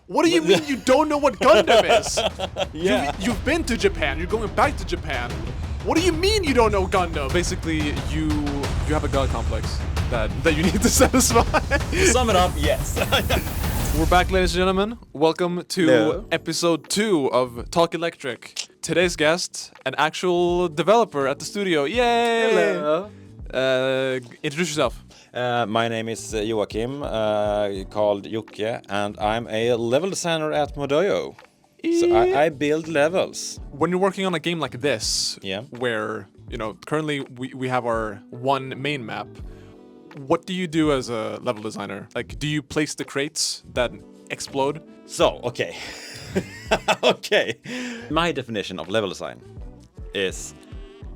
What do you mean you don't know what Gundam is? Yeah. You've been to Japan. You're going back to Japan. What do you mean you don't know Gundam? Basically, you have a god complex that you need to satisfy. To sum it up, yes. We're back, ladies and gentlemen. Welcome to Hello. episode 2 of Talk Electric. Today's guest, an actual developer at the studio. Yay! Hello. Introduce yourself. My name is Joakim, called Jokke, and I'm a level designer at Modoyo. So I build levels. When you're working on a game like this, Yeah. where, currently we have our one main map, what do you do as a level designer? Like, do you place the crates that explode? So, okay. Okay. My definition of level design is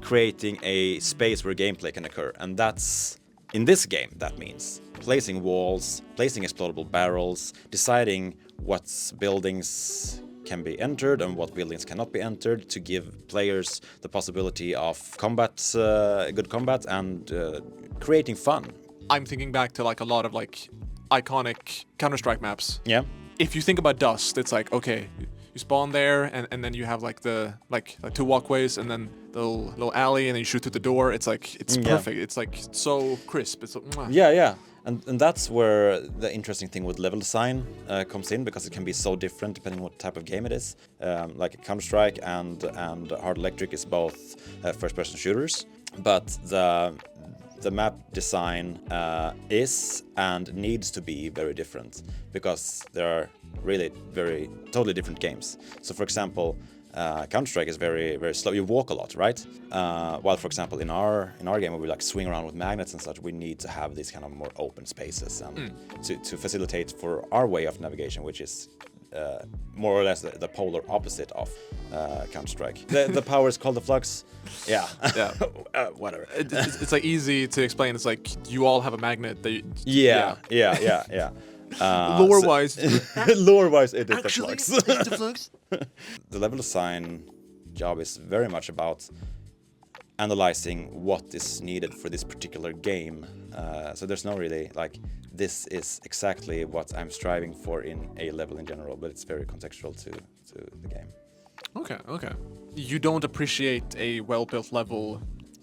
creating a space where gameplay can occur, and that's, in this game, that means placing walls, placing explodable barrels, deciding what buildings can be entered and what buildings cannot be entered to give players the possibility of combat, good combat, and creating fun. I'm thinking back to like a lot of like iconic Counter-Strike maps. Yeah. If you think about Dust, it's like, okay, you spawn there and then you have like the like two walkways and then the little alley and then you shoot through the door. It's like it's perfect. It's like so crisp. It's mwah. Yeah. And that's where the interesting thing with level design comes in, because it can be so different depending on what type of game it is. Like Counter-Strike and Hard Electric is both first-person shooters, but the map design is and needs to be very different, because there are really totally different games. So for example, Counter-Strike is very, very slow. You walk a lot, right? While for example in our game where we like swing around with magnets and such, we need to have these kind of more open spaces and to facilitate for our way of navigation, which is more or less the polar opposite of Counter-Strike. The power is called the flux. Yeah. Whatever. It's like easy to explain. It's like you all have a magnet that you, Yeah. Lore-wise. Lore-wise, it is Actually, the flux. it's the flux. The level design job is very much about analyzing what is needed for this particular game. So there's no really like, this is exactly what I'm striving for in a level in general, but it's very contextual to the game. Okay. You don't appreciate a well-built level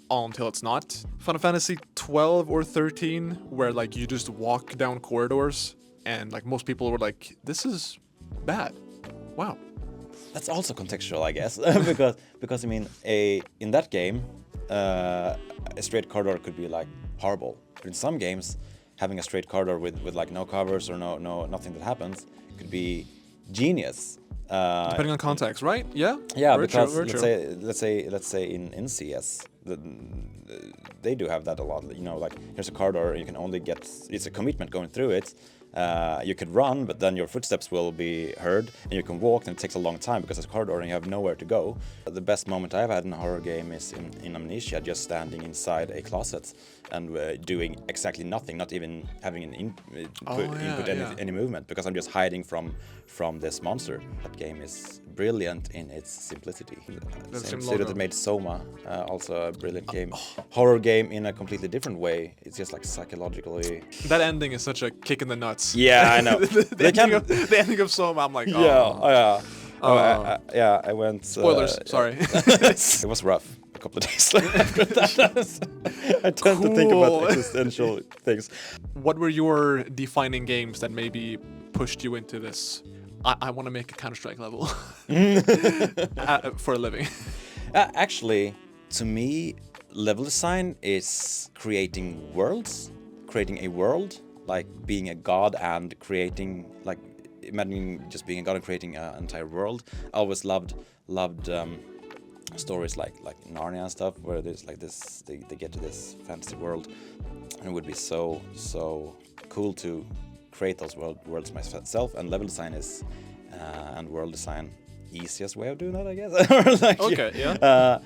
until it's not. Final Fantasy 12 or 13, where like you just walk down corridors and like most people were like, this is bad. Wow. That's also contextual, I guess, because I mean, in that game, a straight corridor could be like horrible. But in some games, having a straight corridor with like no covers or nothing that happens could be genius. Depending on context, right? Yeah. Yeah, Very because true, very true. let's say in CS, they do have that a lot. You know, like here's a corridor, you can only get, it's a commitment going through it. You could run, but then your footsteps will be heard, and you can walk, and it takes a long time because it's a corridor and you have nowhere to go. The best moment I've had in a horror game is in Amnesia, just standing inside a closet and doing exactly nothing, not even having an input any movement, because I'm just hiding from this monster. That game is brilliant in its simplicity. Same studio that made Soma, also a brilliant game. Horror game in a completely different way. It's just like psychologically. That ending is such a kick in the nuts. Yeah, I know. the ending of Soma, I'm like, I went. Spoilers, sorry. It was rough. A couple of days after that. I tend to think about existential things. What were your defining games that maybe pushed you into this? I want to make a Counter-Strike level for a living. Actually, to me, level design is creating worlds, creating a world, like being a god and creating, like imagining just being a god and creating an entire world. I always loved stories like Narnia and stuff, where there's like this, they get to this fantasy world, and it would be so cool to create those worlds myself. And level design is and world design easiest way of doing that, I guess. Like, okay, yeah.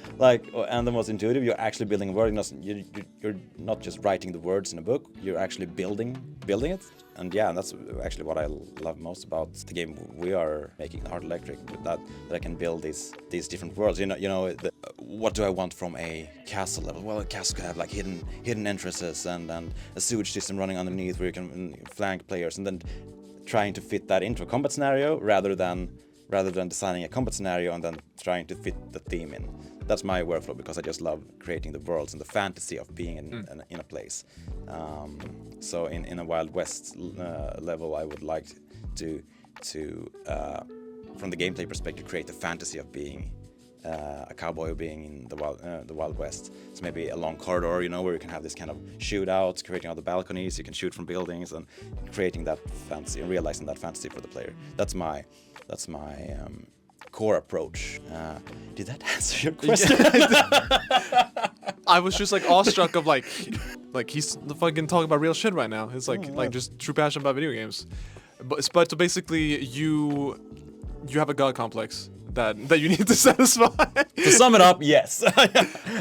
And the most intuitive. You're actually building a world. You're not just writing the words in a book. You're actually building it. And yeah, and that's actually what I love most about the game we are making, Hard Electric. That I can build these different worlds. What do I want from a castle level? Well, a castle could have like hidden entrances and a sewage system running underneath where you can flank players, and then trying to fit that into a combat scenario rather than designing a combat scenario and then trying to fit the theme in. That's my workflow, because I just love creating the worlds and the fantasy of being in a place. So in a Wild West level, I would like to from the gameplay perspective, create the fantasy of being a cowboy or being in the Wild West. So maybe a long corridor, you know, where you can have this kind of shootouts, creating all the balconies, you can shoot from buildings, and creating that fantasy and realizing that fantasy for the player. That's my core approach. Did that answer your question? I was just like awestruck of like he's fucking talking about real shit right now. It's like just true passion about video games. But so basically you have a god complex that you need to satisfy. To sum it up, yes.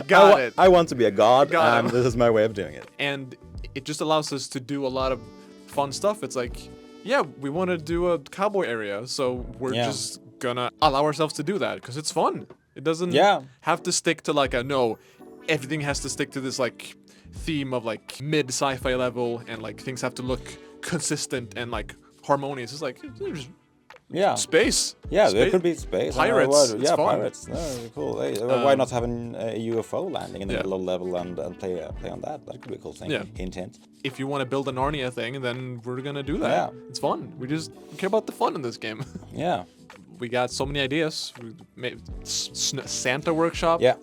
Got it. I want to be a god, and it. this is my way of doing it. And it just allows us to do a lot of fun stuff. It's like, yeah, we want to do a cowboy area, so we're just gonna allow ourselves to do that because it's fun. It doesn't have to stick to like everything has to stick to this like theme of like mid sci-fi level, and like things have to look consistent and like harmonious. It's like space. Yeah, there could be space. Pirates. It's fun. Pirates. No, cool. Hey, why not having a UFO landing in the middle of level and play on that? That could be a cool thing. Yeah. Hint, hint. If you want to build a Narnia thing, then we're gonna do that. Yeah. It's fun. We just care about the fun in this game. Yeah. We got so many ideas. We made Santa workshop. Yeah.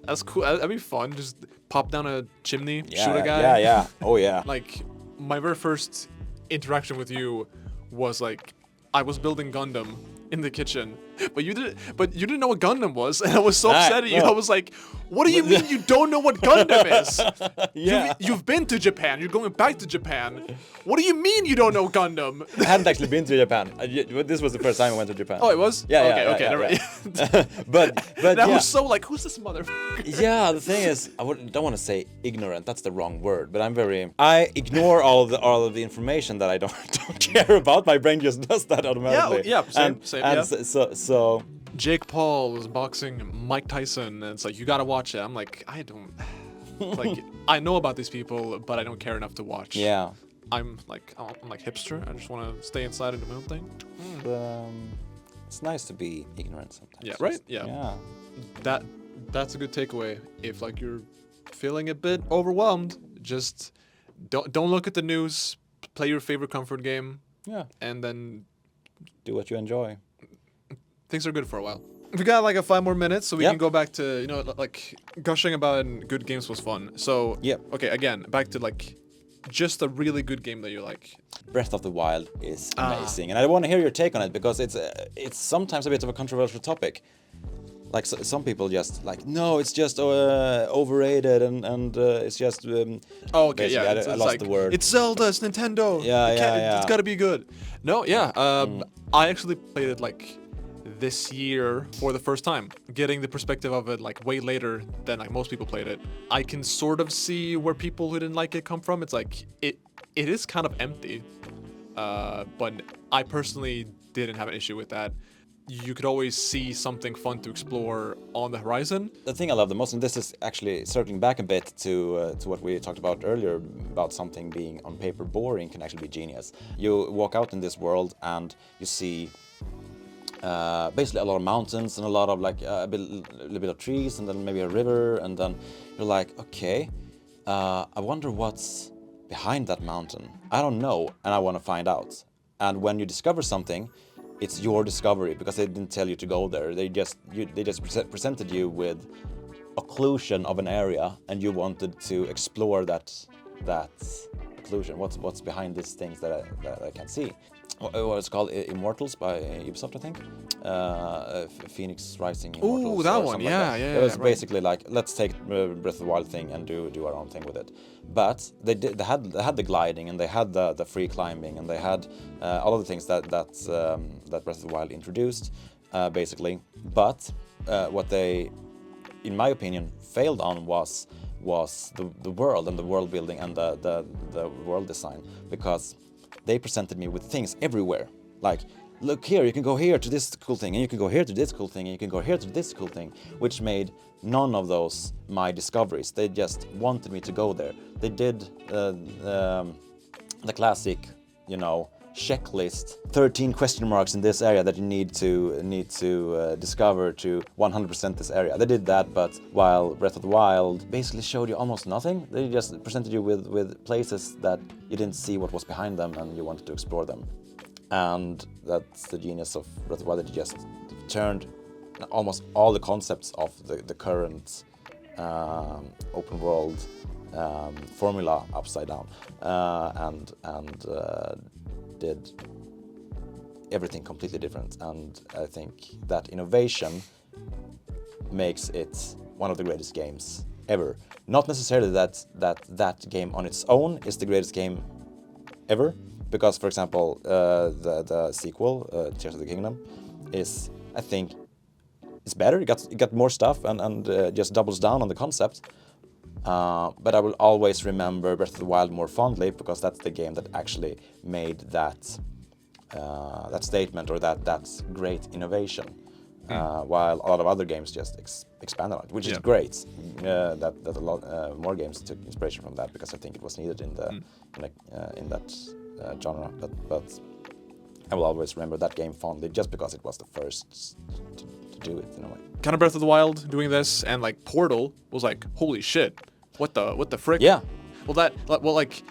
That's cool. That'd be fun. Just pop down a chimney, shoot a guy. Yeah. Oh yeah. Like my very first interaction with you was like I was building Gundam in the kitchen, but you didn't know what Gundam was, and I was so upset at you. I was like, "What do you mean you don't know what Gundam is? You've been to Japan. You're going back to Japan. What do you mean you don't know Gundam?" I hadn't actually been to Japan. This was the first time I went to Japan. Oh, it was? Yeah. Okay. Never mind. but I was so like, who's this motherfucker? Yeah, the thing is, don't want to say ignorant. That's the wrong word. But I ignore all of the information that I don't care about. My brain just does that automatically. Yeah. Same. And so Jake Paul was boxing Mike Tyson, and it's like, you gotta watch it. I'm like, I don't. Like, I know about these people, but I don't care enough to watch. Yeah. I'm like hipster. I just want to stay inside and do my own thing. It's nice to be ignorant sometimes. Yeah. Right. Yeah. That's a good takeaway. If like you're feeling a bit overwhelmed, just don't look at the news. Play your favorite comfort game. Yeah. And then do what you enjoy. Things are good for a while. We got like 5 more minutes, so we can go back to, like gushing about good games was fun. So okay, again, back to like just a really good game that you like. Breath of the Wild is amazing, and I want to hear your take on it because it's sometimes a bit of a controversial topic. Like some people just like, no, it's just overrated and it's just. Okay, yeah, I lost the word. It's Zelda, it's Nintendo. Yeah. It's gotta be good. No, yeah. I actually played it like this year for the first time, getting the perspective of it like way later than like most people played it. I can sort of see where people who didn't like it come from. It's like it is kind of empty, but I personally didn't have an issue with that. You could always see something fun to explore on the horizon. The thing I love the most, and this is actually circling back a bit to what we talked about earlier, about something being on paper boring can actually be genius. You walk out in this world and you see basically a lot of mountains and a lot of like a little bit of trees and then maybe a river, and then you're like, okay, I wonder what's behind that mountain. I don't know, and I want to find out. And when you discover something, it's your discovery because they didn't tell you to go there. They just presented you with occlusion of an area, and you wanted to explore that occlusion. What's behind these things that I can't see? It's called Immortals by Ubisoft, I think. Phoenix Rising Immortals. Ooh, that one, yeah. It was basically like, let's take Breath of the Wild thing and do our own thing with it. But they had the gliding, and they had the free climbing, and they had all of the things that Breath of the Wild introduced, basically. But what they, in my opinion, failed on was the world and the world building and the world design, because they presented me with things everywhere. Like, look here, you can go here to this cool thing, and you can go here to this cool thing, and you can go here to this cool thing, which made none of those my discoveries. They just wanted me to go there. They did the classic, checklist, 13 question marks in this area that you need to discover to 100% this area. They did that, but while Breath of the Wild basically showed you almost nothing, they just presented you with places that you didn't see what was behind them and you wanted to explore them. And that's the genius of Breath of the Wild, that it just turned almost all the concepts of the current open world formula upside down, and did everything completely different. And I think that innovation makes it one of the greatest games ever. Not necessarily that game on its own is the greatest game ever, because, for example, the sequel, Tears of the Kingdom, is, I think, it's better. It got more stuff and just doubles down on the concept. But I will always remember Breath of the Wild more fondly, because that's the game that actually made that statement, or that great innovation. While a lot of other games just expanded on it, which is great. That a lot more games took inspiration from that, because I think it was needed in that genre. But I will always remember that game fondly, just because it was the first to do it in a way. Kind of Breath of the Wild doing this, and like Portal was like, holy shit, what the frick? Yeah. Well, like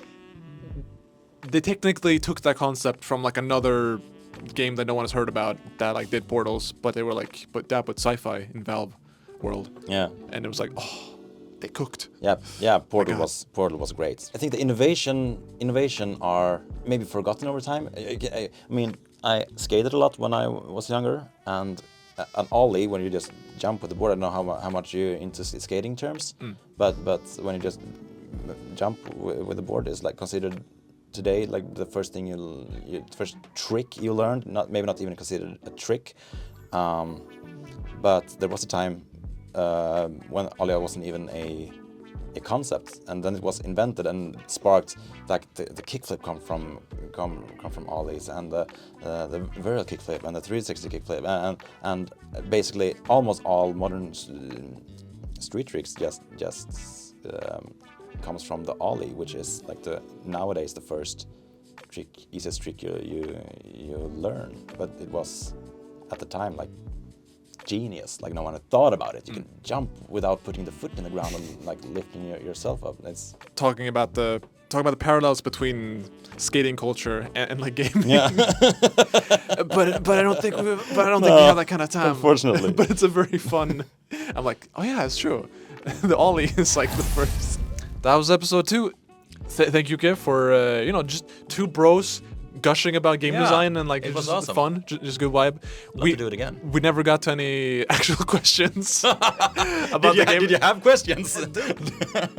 they technically took that concept from like another game that no one has heard about that like did portals, but they were like, but that put sci-fi in Valve world. Yeah. And it was like, oh, they cooked. Yeah. Portal was great. I think the innovation are maybe forgotten over time. I mean, I skated a lot when I was younger, and an ollie, when you just jump with the board, I don't know how much you're into skating terms, but when you just jump with the board is like considered today like the first thing first trick you learned, maybe not even considered a trick, but there was a time when ollie wasn't even a concept, and then it was invented and sparked, like the kickflip come from ollies, and the varial kickflip and the 360 kickflip, and basically almost all modern street tricks just comes from the ollie, which is like nowadays the first trick, easiest trick you learn, but it was at the time like genius. Like no one had thought about it. You can jump without putting the foot in the ground and like lifting yourself up. It's talking about the parallels between skating culture and like gaming. Yeah. but I don't think we have that kind of time. Unfortunately. But it's a very fun. I'm like, oh yeah, it's true. The ollie is like the first. That was episode 2. Thank you, Kev, for just two bros gushing about game design, and like it was just awesome. Fun, just good vibe. Love to do it again. We never got to any actual questions about the game. Did you have questions?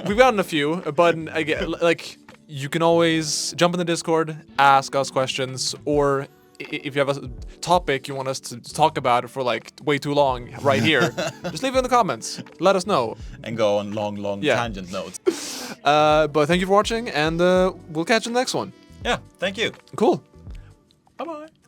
We've gotten a few, but again, like you can always jump in the Discord, ask us questions, or if you have a topic you want us to talk about for like way too long right here, just leave it in the comments. Let us know. And go on long tangent notes. But thank you for watching, and we'll catch you in the next one. Yeah, thank you. Cool. Bye-bye.